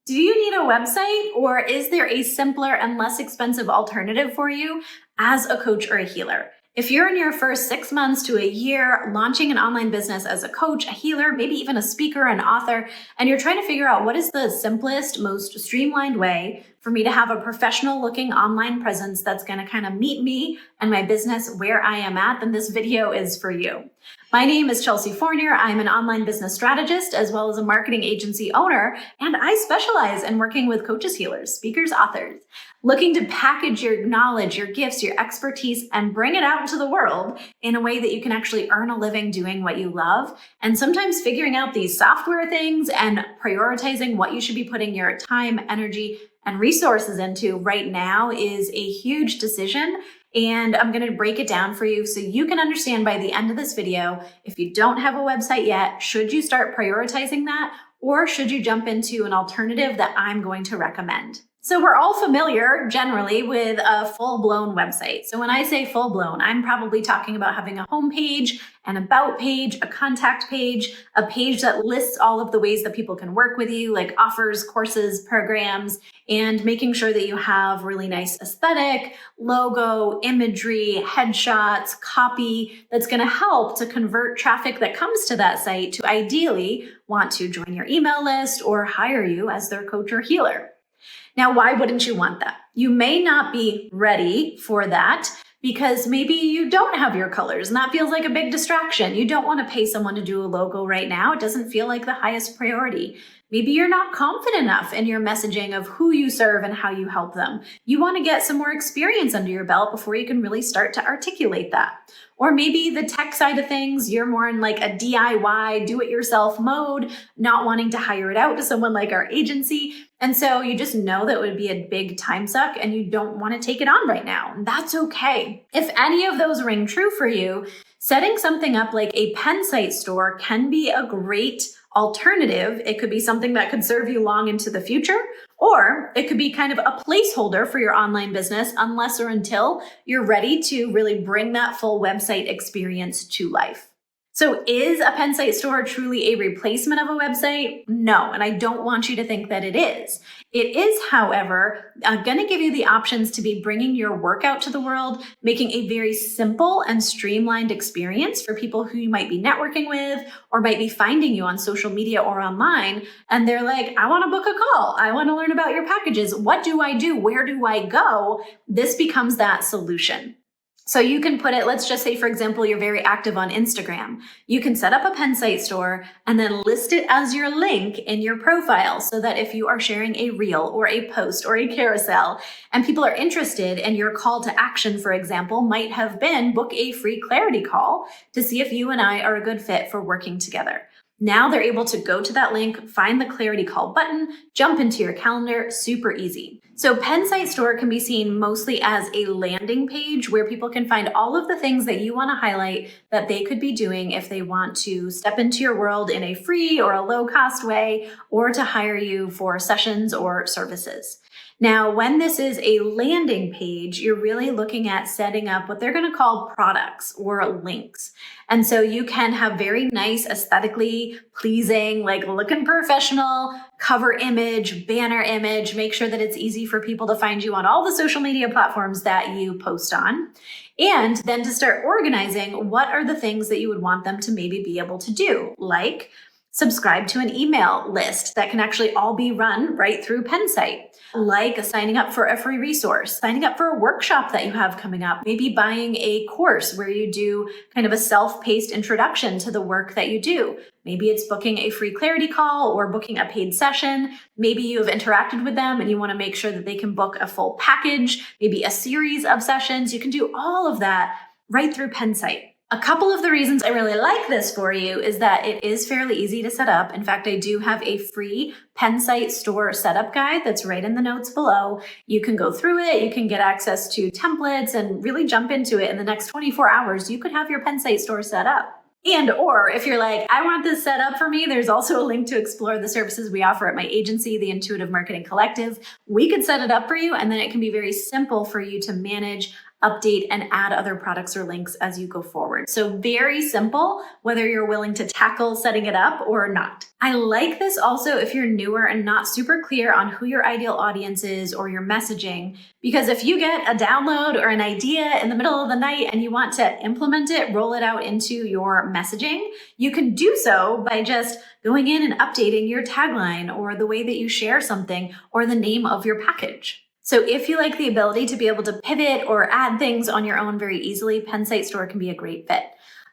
Do you need a website, or is there a simpler and less expensive alternative for you as a coach or a healer? If you're in your first 6 months to a year launching an online business as a coach, a healer, maybe even a speaker, an author, and you're trying to figure out what is the simplest, most streamlined way for me to have a professional looking online presence that's going to kind of meet me and my business where I am at, then this video is for you. My name is Chelsea Fournier. I'm an online business strategist as well as a marketing agency owner, and I specialize in working with coaches, healers, speakers, authors, looking to package your knowledge, your gifts, your expertise, and bring it out into the world in a way that you can actually earn a living doing what you love. And sometimes figuring out these software things and prioritizing what you should be putting your time, energy, and resources into right now is a huge decision. And I'm going to break it down for you so you can understand by the end of this video, if you don't have a website yet, should you start prioritizing that, or should you jump into an alternative that I'm going to recommend? So we're all familiar generally with a full-blown website. So when I say full-blown, I'm probably talking about having a homepage, an about page, a contact page, a page that lists all of the ways that people can work with you, like offers, courses, programs, and making sure that you have really nice aesthetic, logo, imagery, headshots, copy that's going to help to convert traffic that comes to that site to ideally want to join your email list or hire you as their coach or healer. Now, why wouldn't you want that? You may not be ready for that because maybe you don't have your colors and that feels like a big distraction. You don't want to pay someone to do a logo right now. It doesn't feel like the highest priority. Maybe you're not confident enough in your messaging of who you serve and how you help them. You want to get some more experience under your belt before you can really start to articulate that. Or maybe the tech side of things, you're more in like a DIY, do-it-yourself mode, not wanting to hire it out to someone like our agency. And so you just know that it would be a big time suck and you don't want to take it on right now. And that's okay. If any of those ring true for you, setting something up like a Pensight store can be a great alternative. It could be something that could serve you long into the future, or it could be kind of a placeholder for your online business unless or until you're ready to really bring that full website experience to life. So is a Pensight store truly a replacement of a website? No, and I don't want you to think that it is. It is, however, going to give you the options to be bringing your work out to the world, making a very simple and streamlined experience for people who you might be networking with or might be finding you on social media or online. And they're like, I want to book a call. I want to learn about your packages. What do I do? Where do I go? This becomes that solution. So you can put it, let's just say, for example, you're very active on Instagram. You can set up a Pensight store and then list it as your link in your profile so that if you are sharing a reel or a post or a carousel and people are interested and your call to action, for example, might have been book a free clarity call to see if you and I are a good fit for working together. Now they're able to go to that link, find the clarity call button, jump into your calendar, super easy. So Pensight store can be seen mostly as a landing page where people can find all of the things that you want to highlight that they could be doing if they want to step into your world in a free or a low cost way, or to hire you for sessions or services. Now, when this is a landing page, you're really looking at setting up what they're going to call products or links. And so you can have very nice, aesthetically pleasing, like looking professional, cover image, banner image, make sure that it's easy for people to find you on all the social media platforms that you post on. And then to start organizing, what are the things that you would want them to maybe be able to do, like subscribe to an email list that can actually all be run right through Pensight, like signing up for a free resource, signing up for a workshop that you have coming up, maybe buying a course where you do kind of a self-paced introduction to the work that you do. Maybe it's booking a free clarity call or booking a paid session. Maybe you have interacted with them and you want to make sure that they can book a full package, maybe a series of sessions. You can do all of that right through Pensight. A couple of the reasons I really like this for you is that it is fairly easy to set up. In fact, I do have a free Pensight store setup guide that's right in the notes below. You can go through it, you can get access to templates and really jump into it. In the next 24 hours, you could have your Pensight store set up. And or if you're like, I want this set up for me, there's also a link to explore the services we offer at my agency, the Intuitive Marketing Collective. We could set it up for you, and then it can be very simple for you to manage update, and add other products or links as you go forward. So very simple, whether you're willing to tackle setting it up or not. I like this also if you're newer and not super clear on who your ideal audience is or your messaging, because if you get a download or an idea in the middle of the night and you want to implement it, roll it out into your messaging, you can do so by just going in and updating your tagline or the way that you share something or the name of your package. So if you like the ability to be able to pivot or add things on your own very easily, Pensight Store can be a great fit.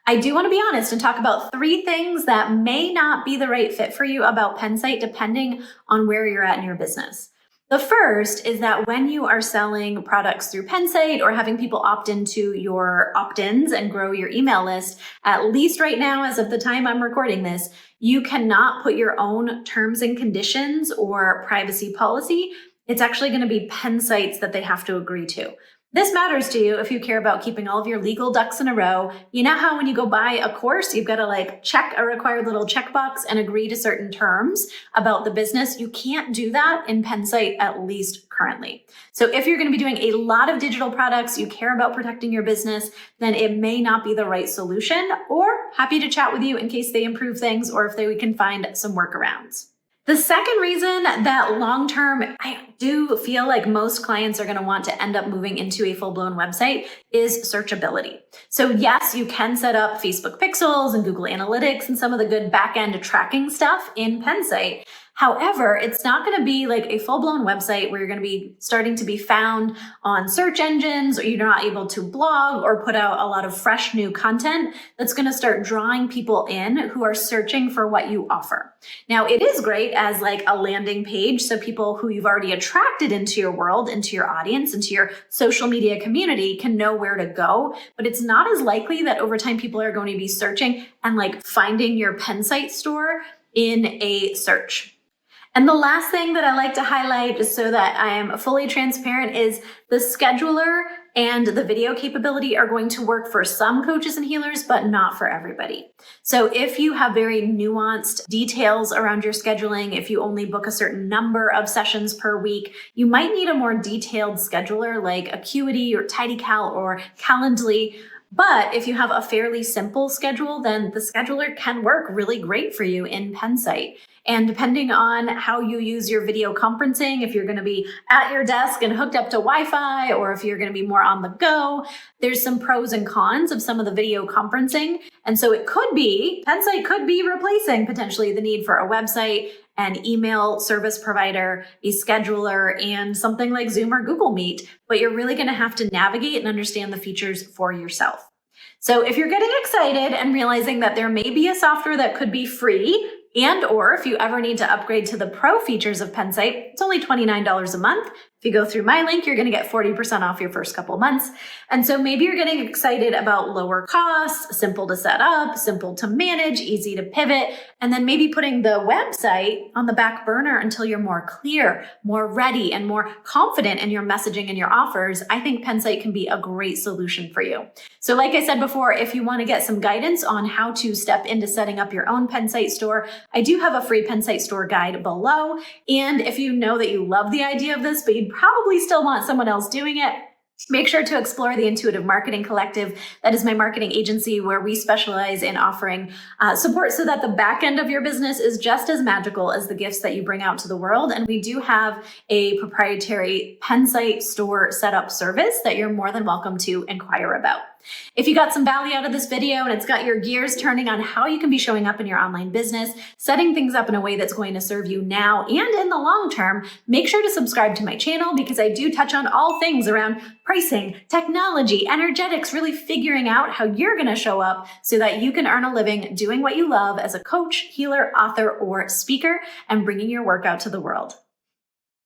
I do want to be honest and talk about 3 things that may not be the right fit for you about Pensight depending on where you're at in your business. The first is that when you are selling products through Pensight or having people opt into your opt-ins and grow your email list, at least right now, as of the time I'm recording this, you cannot put your own terms and conditions or privacy policy. It's actually going to be Pensight's that they have to agree to. This matters to you if you care about keeping all of your legal ducks in a row. You know how when you go buy a course, you've got to check a required little checkbox and agree to certain terms about the business? You can't do that in Pensight, at least currently. So if you're going to be doing a lot of digital products, you care about protecting your business, then it may not be the right solution, or happy to chat with you in case they improve things or if we can find some workarounds. The second reason that long-term, I do feel like most clients are going to want to end up moving into a full-blown website is searchability. So yes, you can set up Facebook pixels and Google Analytics and some of the good back-end tracking stuff in Pensight. However, it's not going to be like a full-blown website where you're going to be starting to be found on search engines, or you're not able to blog or put out a lot of fresh new content that's going to start drawing people in who are searching for what you offer. Now, it is great as a landing page, so people who you've already attracted into your world, into your audience, into your social media community can know where to go, but it's not as likely that over time people are going to be searching and finding your Pensight store in a search. And the last thing that I like to highlight, just so that I am fully transparent, is the scheduler and the video capability are going to work for some coaches and healers, but not for everybody. So if you have very nuanced details around your scheduling, if you only book a certain number of sessions per week, you might need a more detailed scheduler like Acuity or TidyCal or Calendly. But if you have a fairly simple schedule, then the scheduler can work really great for you in Pensight. And depending on how you use your video conferencing, if you're going to be at your desk and hooked up to Wi-Fi, or if you're going to be more on the go, there's some pros and cons of some of the video conferencing. And so Pensight could be replacing potentially the need for a website, an email service provider, a scheduler, and something like Zoom or Google Meet. But you're really going to have to navigate and understand the features for yourself. So if you're getting excited and realizing that there may be a software that could be free, or if you ever need to upgrade to the pro features of Pensight, it's only $29 a month. If you go through my link, you're going to get 40% off your first couple months. And so maybe you're getting excited about lower costs, simple to set up, simple to manage, easy to pivot, and then maybe putting the website on the back burner until you're more clear, more ready, and more confident in your messaging and your offers. I think Pensight can be a great solution for you. So like I said before, if you want to get some guidance on how to step into setting up your own Pensight store, I do have a free Pensight store guide below. And if you know that you love the idea of this, but you'd probably still want someone else doing it, make sure to explore the Intuitive Marketing Collective. That is my marketing agency where we specialize in offering support so that the back end of your business is just as magical as the gifts that you bring out to the world. And we do have a proprietary Pensight store setup service that you're more than welcome to inquire about. If you got some value out of this video and it's got your gears turning on how you can be showing up in your online business, setting things up in a way that's going to serve you now and in the long term, make sure to subscribe to my channel because I do touch on all things around pricing, technology, energetics, really figuring out how you're going to show up so that you can earn a living doing what you love as a coach, healer, author, or speaker and bringing your work out to the world.